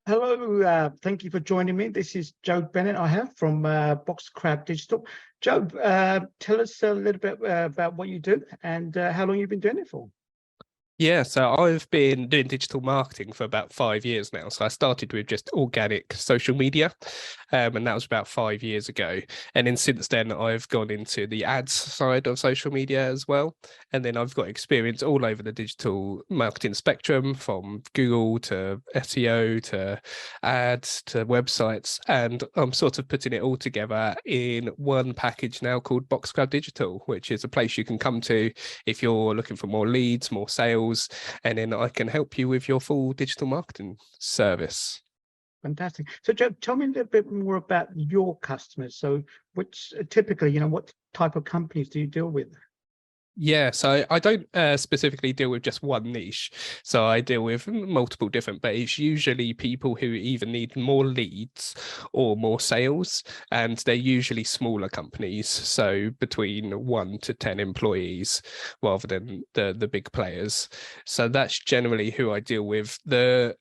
Hello, thank you for joining me. This is Joe Bennett. I have from Box Crab Digital. Joe, tell us a little bit about what you do and how long you've been doing it for. Yeah, so I've been doing digital marketing for about 5 years now. So I started with just organic social media, and that was about 5 years ago. And then since then, I've gone into the ads side of social media as well. And then I've got experience all over the digital marketing spectrum, from Google to SEO to ads to websites. And I'm sort of putting it all together in one package now called Boxcrab Digital, which is a place you can come to if you're looking for more leads, more sales, and then I can help you with your full digital marketing service. Fantastic. So, Joe, tell me a little bit more about your customers. So, which typically, what type of companies do you deal with? Yeah, so I don't specifically deal with just one niche. So I deal with multiple different, but it's usually people who either need more leads or more sales, and they're usually smaller companies, so between 1 to 10 employees rather than the big players. So that's generally who I deal with. The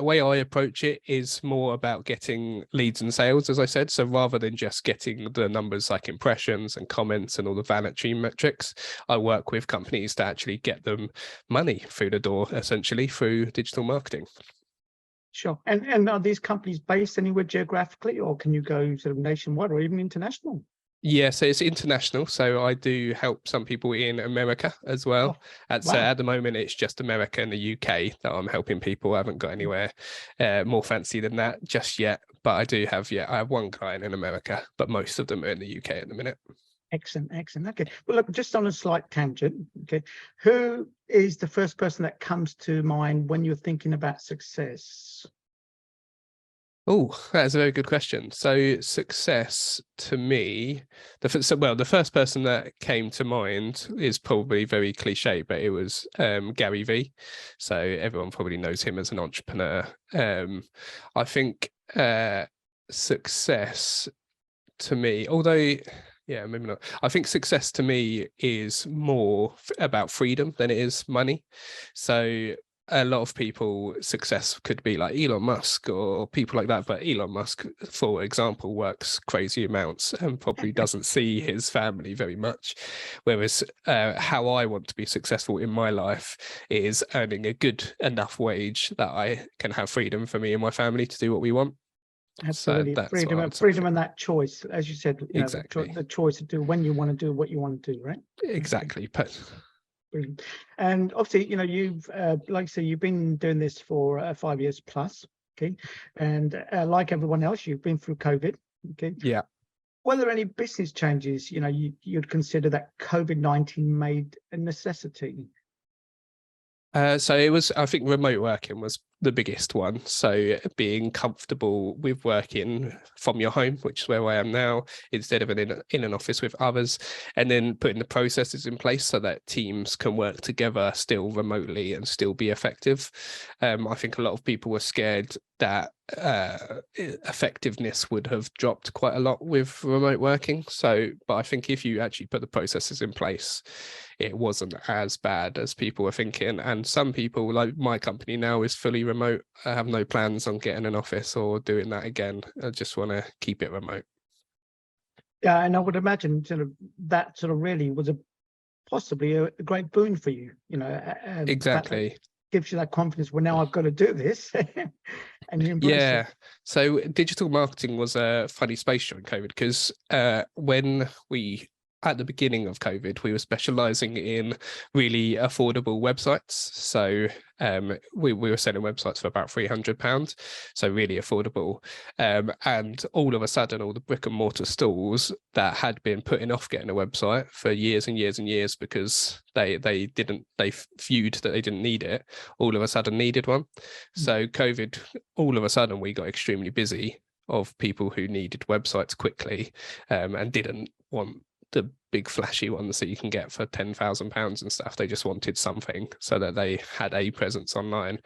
way I approach it is more about getting leads and sales, as I said. So rather than just getting the numbers like impressions and comments and all the vanity metrics, I work with companies to actually get them money through the door, essentially through digital marketing. Sure. And are these companies based anywhere geographically, or can you go sort of nationwide or even international? Yeah, so it's international. So I do help some people in America as well. Oh, So wow. at the moment, it's just America and the UK that I'm helping people. I haven't got anywhere more fancy than that just yet. But I have one client in America, but most of them are in the UK at the minute. Excellent, excellent. Okay. Well, look, just on a slight tangent, okay, who is the first person that comes to mind when you're thinking about success? Oh, that's a very good question. So success to me, the first person that came to mind is probably very cliche, but it was Gary V. So everyone probably knows him as an entrepreneur. I think success to me, although yeah, maybe not. I think success to me is more about freedom than it is money. So a lot of people, success could be like Elon Musk or people like that, but Elon Musk, for example, works crazy amounts and probably doesn't see his family very much. Whereas how I want to be successful in my life is earning a good enough wage that I can have freedom for me and my family to do what we want. So Absolutely. that's what I would Freedom say. and that choice, as you said, Exactly. the choice to do when you want to do what you want to do, right? Okay, Exactly. brilliant. And obviously, you've, like I say, you've been doing this for 5 years plus, okay? And like everyone else, you've been through COVID, okay? Yeah. Were there any business changes, you'd consider that COVID-19 made a necessity? So it was, I think remote working was the biggest one. So being comfortable with working from your home, which is where I am now, instead of in an office with others, and then putting the processes in place so that teams can work together still remotely and still be effective. I think a lot of people were scared that effectiveness would have dropped quite a lot with remote working. But I think if you actually put the processes in place, it wasn't as bad as people were thinking. And some people, like my company now, is fully remote. I have no plans on getting an office or doing that again. I just want to keep it remote. Yeah, and I would imagine that really was possibly a great boon for you. The fact that Exactly. gives you that confidence. Well, now I've got to do this, and you embrace it. Yeah. So digital marketing was a funny space during COVID because when we at the beginning of COVID, we were specializing in really affordable websites. So we were selling websites for about £300, so really affordable. And all of a sudden, all the brick and mortar stores that had been putting off getting a website for years and years and years because they viewed that they didn't need it, all of a sudden needed one. So COVID, all of a sudden, we got extremely busy of people who needed websites quickly and didn't want the big flashy ones that you can get for £10,000 and stuff. They just wanted something so that they had a presence online.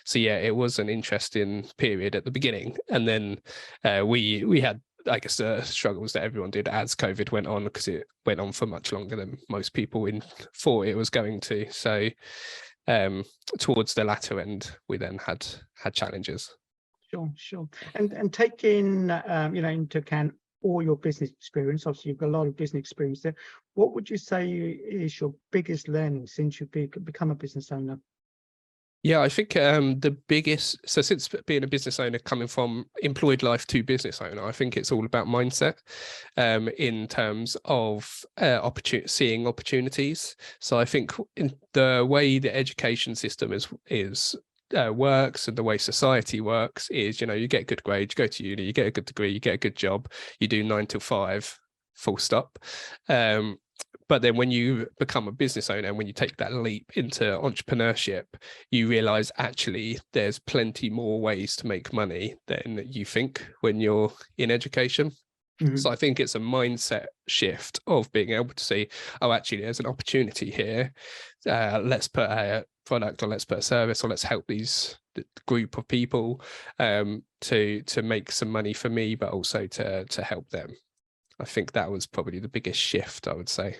So yeah, it was an interesting period at the beginning, and then we had, I guess, the struggles that everyone did as COVID went on, because it went on for much longer than most people thought it was going to. So towards the latter end, we then had challenges. Sure. And taking into account all your business experience, obviously you've got a lot of business experience there. What would you say is your biggest learning since you've become a business owner? Yeah, I think the biggest, so since being a business owner, coming from employed life to business owner, I think it's all about mindset in terms of seeing opportunities. So I think in the way the education system is works and the way society works is, you get good grades, you go to uni, you get a good degree, you get a good job, you do 9 to 5, full stop. But then when you become a business owner and when you take that leap into entrepreneurship, you realize actually there's plenty more ways to make money than you think when you're in education. So I think it's a mindset shift of being able to see, oh, actually, there's an opportunity here. Let's put a product, or let's put a service, or let's help the group of people to make some money for me, but also to help them. I think that was probably the biggest shift, I would say.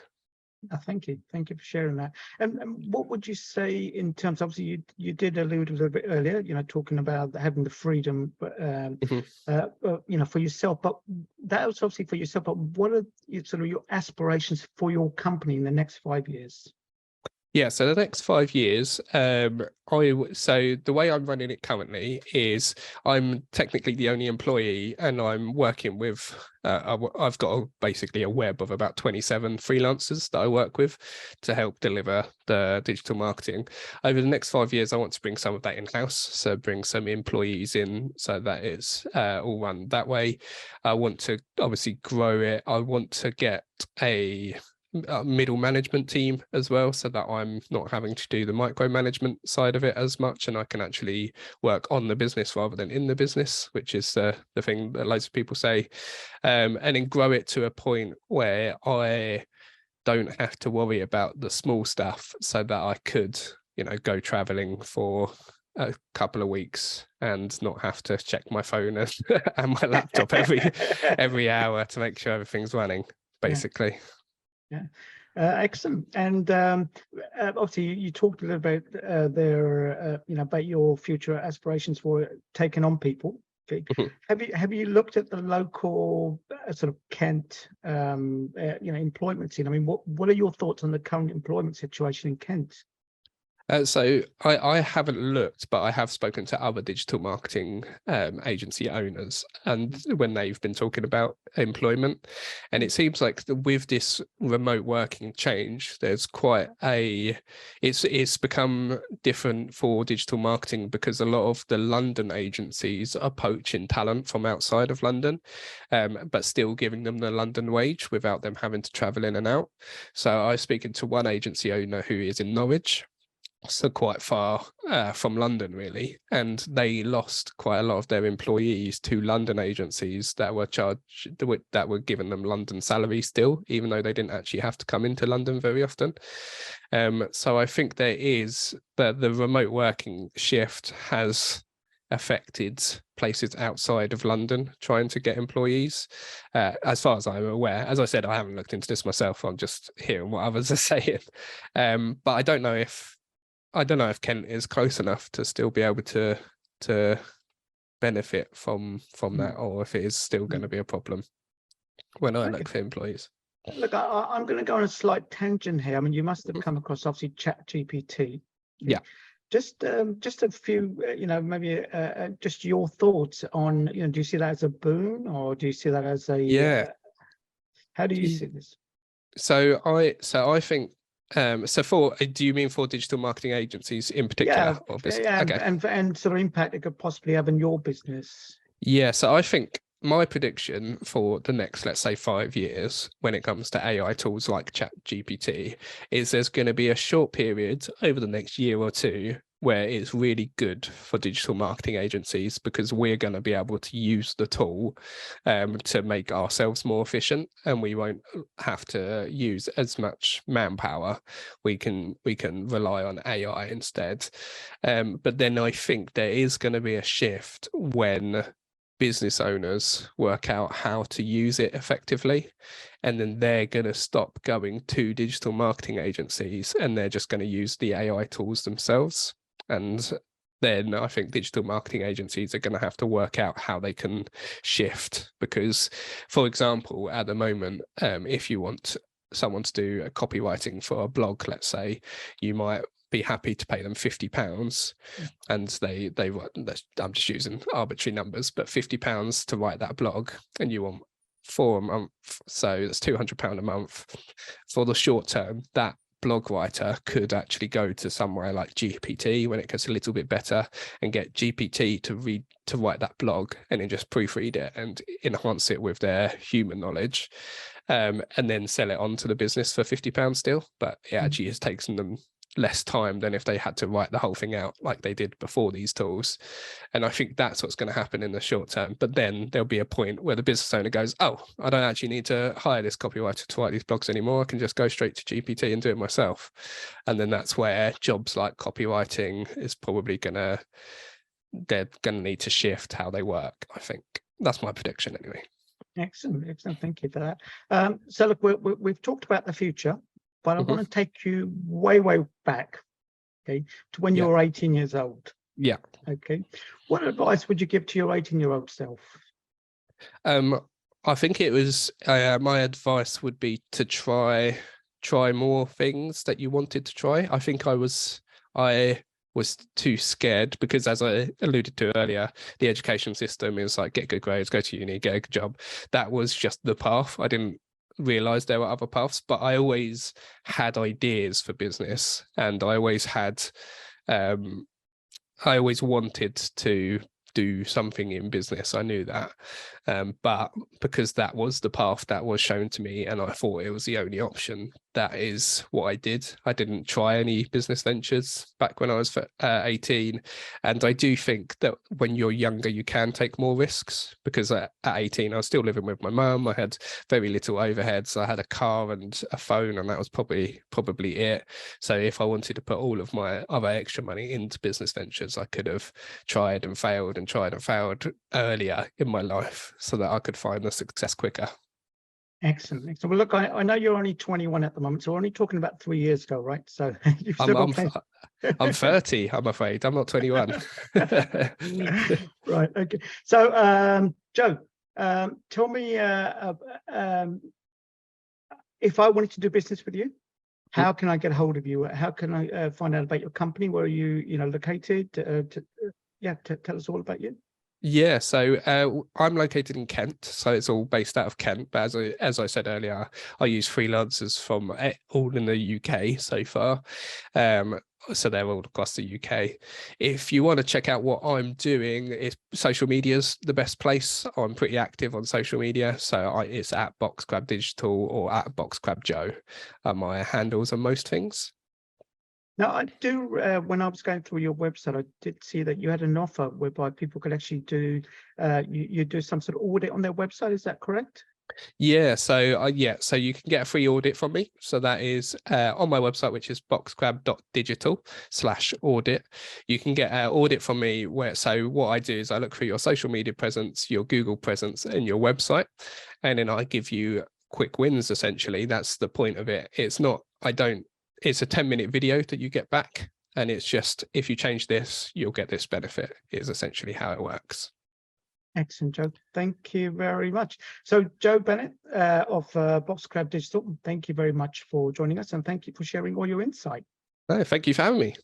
Thank you for sharing that. And what would you say in terms, obviously you did allude a little bit earlier, talking about having the freedom, but for yourself, but that was obviously for yourself, but what are sort of your aspirations for your company in the next 5 years? Yeah, so the next 5 years, so the way I'm running it currently is I'm technically the only employee, and I'm working with, I've got basically a web of about 27 freelancers that I work with to help deliver the digital marketing. Over the next 5 years, I want to bring some of that in-house, so bring some employees in so that it's all run that way. I want to obviously grow it. I want to get a middle management team as well, so that I'm not having to do the micromanagement side of it as much, and I can actually work on the business rather than in the business, which is the thing that loads of people say, and then grow it to a point where I don't have to worry about the small stuff, so that I could go traveling for a couple of weeks and not have to check my phone and my laptop every hour to make sure everything's running, basically. Yeah, excellent. And obviously, you talked a little bit there, about your future aspirations for taking on people. Have you looked at the local sort of Kent, employment scene? I mean, what are your thoughts on the current employment situation in Kent? So I haven't looked, but I have spoken to other digital marketing agency owners, and when they've been talking about employment, and it seems like with this remote working change, there's quite it's become different for digital marketing, because a lot of the London agencies are poaching talent from outside of London, but still giving them the London wage without them having to travel in and out. So I was speaking to one agency owner who is in Norwich, so quite far from London, really, and they lost quite a lot of their employees to London agencies that were giving them London salaries still, even though they didn't actually have to come into London very often. So I think there is the remote working shift has affected places outside of London trying to get employees, as far as I'm aware. As I said, I haven't looked into this myself, I'm just hearing what others are saying, but I don't know if Kent is close enough to still be able to benefit from that, or if it is still going to be a problem when I look for employees. Look, I'm going to go on a slight tangent here. I mean, you must have come across obviously Chat GPT. Yeah. Just a few, maybe just your thoughts on, do you see that as a boon, or do you see that as a how do you see this? So I think. Do you mean for digital marketing agencies in particular? Yeah, okay. and sort of impact it could possibly have in your business? Yeah, so I think my prediction for the next, let's say, 5 years, when it comes to AI tools like Chat GPT, is there's going to be a short period over the next year or two where it's really good for digital marketing agencies, because we're going to be able to use the tool to make ourselves more efficient, and we won't have to use as much manpower. We can rely on AI instead. But then I think there is going to be a shift when business owners work out how to use it effectively, and then they're going to stop going to digital marketing agencies, and they're just going to use the AI tools themselves. And then I think digital marketing agencies are going to have to work out how they can shift. Because, for example, at the moment, if you want someone to do a copywriting for a blog, let's say, you might be happy to pay them £50, and they I'm just using arbitrary numbers, but £50 to write that blog, and you want 4 a month, so that's £200 a month. For the short term, that blog writer could actually go to somewhere like GPT when it gets a little bit better and get GPT to write that blog, and then just proofread it and enhance it with their human knowledge, and then sell it on to the business for £50 still. But it actually has taken them less time than if they had to write the whole thing out like they did before these tools. And I think that's what's going to happen in the short term. But then there'll be a point where the business owner goes, oh, I don't actually need to hire this copywriter to write these blogs anymore. I can just go straight to GPT and do it myself. And then that's where jobs like copywriting is probably they're going to need to shift how they work. I think that's my prediction anyway. Excellent. Thank you for that. So look, we've talked about the future, but I want to take you way back, okay, to when you were 18 years old. Yeah. Okay. What advice would you give to your 18-year-old self? I think it was my advice would be to try more things that you wanted to try. I think I was too scared because, as I alluded to earlier, the education system is like, get good grades, go to uni, get a good job. That was just the path. I didn't realize there were other paths, but I always had ideas for business, and I always wanted to do something in business. I knew that, but because that was the path that was shown to me and I thought it was the only option, that is what I did. I didn't try any business ventures back when I was 18. And I do think that when you're younger, you can take more risks, because at 18, I was still living with my mum. I had very little overheads. I had a car and a phone, and that was probably it. So if I wanted to put all of my other extra money into business ventures, I could have tried and failed earlier in my life so that I could find the success quicker. Excellent. So, well, look, I know you're only 21 at the moment, so we're only talking about 3 years ago, right? So you've still got plenty. I'm 30, I'm afraid. I'm not 21. Right. Okay. So, Joe, tell me, if I wanted to do business with you, how can I get a hold of you? How can I find out about your company? Where are you located? Tell us all about you. Yeah, so I'm located in Kent, so it's all based out of Kent. But as I said earlier, I use freelancers from all in the UK so far. So they're all across the UK. If you want to check out what I'm doing, social media's the best place. I'm pretty active on social media, so it's at Boxcrab Digital or at Boxcrab Joe. My handles on most things. Now, I do, when I was going through your website, I did see that you had an offer whereby people could actually do, you do some sort of audit on their website. Is that correct? Yeah, so you can get a free audit from me. So that is on my website, which is boxcrab.digital/audit. You can get an audit from me so what I do is I look through your social media presence, your Google presence, and your website, and then I give you quick wins. Essentially, that's the point of it. It's a 10-minute video that you get back, and it's just, if you change this, you'll get this benefit, is essentially how it works. Excellent, Joe. Thank you very much. So, Joe Bennett of Boxcrab Digital, thank you very much for joining us, and thank you for sharing all your insight. No, thank you for having me.